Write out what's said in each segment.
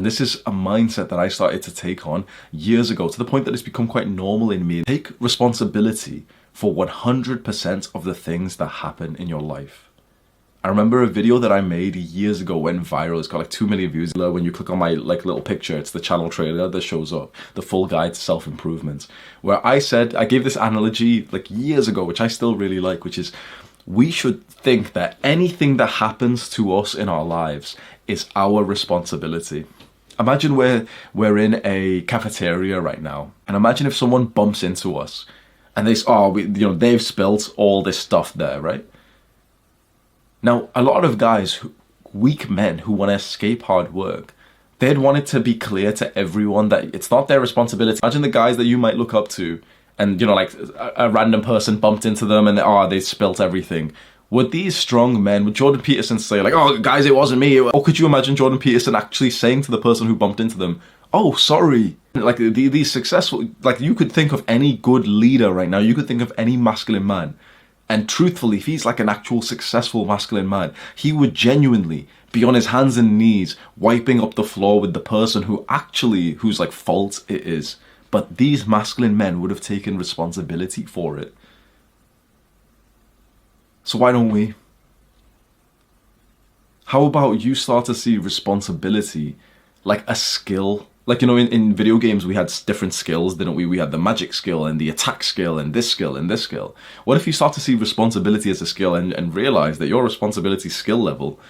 And this is a mindset that I started to take on years ago, to the point that it's become quite normal in me. Take responsibility for 100% of the things that happen in your life. I remember a video that I made years ago went viral. It's got like 2 million views. When you click on my little picture, it's the channel trailer that shows up, the full guide to self-improvement, where I gave this analogy like years ago, which I still really like, which is we should think that anything that happens to us in our lives is our responsibility. Imagine we're in a cafeteria right now, and imagine if someone bumps into us and they've spilt all this stuff there, right? Now, a lot of guys, weak men who want to escape hard work, they'd want it to be clear to everyone that it's not their responsibility. Imagine the guys that you might look up to and, like a random person bumped into them and they spilt everything. Would these strong men, would Jordan Peterson say like, oh guys, it wasn't me? Or could you imagine Jordan Peterson actually saying to the person who bumped into them, oh, sorry? Like these successful, like you could think of any good leader right now, you could think of any masculine man. And truthfully, if he's like an actual successful masculine man, he would genuinely be on his hands and knees, wiping up the floor with the person whose like fault it is. But these masculine men would have taken responsibility for it. So why don't we? How about you start to see responsibility like a skill? Like, in video games, we had different skills, didn't we? We had the magic skill and the attack skill and this skill and this skill. What if you start to see responsibility as a skill and realize that your responsibility skill level,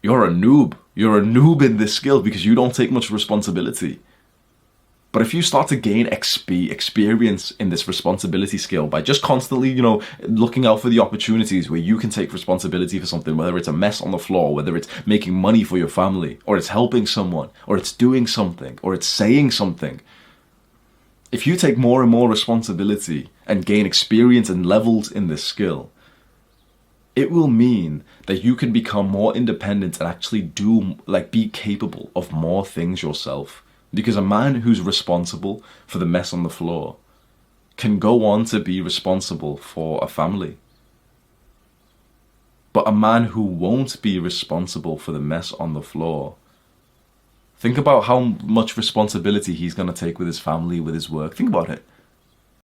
you're a noob. You're a noob in this skill because you don't take much responsibility. But if you start to gain experience in this responsibility skill by just constantly, looking out for the opportunities where you can take responsibility for something, whether it's a mess on the floor, whether it's making money for your family, or it's helping someone, or it's doing something, or it's saying something. If you take more and more responsibility and gain experience and levels in this skill, it will mean that you can become more independent and actually be capable of more things yourself. Because a man who's responsible for the mess on the floor can go on to be responsible for a family. But a man who won't be responsible for the mess on the floor, think about how much responsibility he's going to take with his family, with his work. Think about it.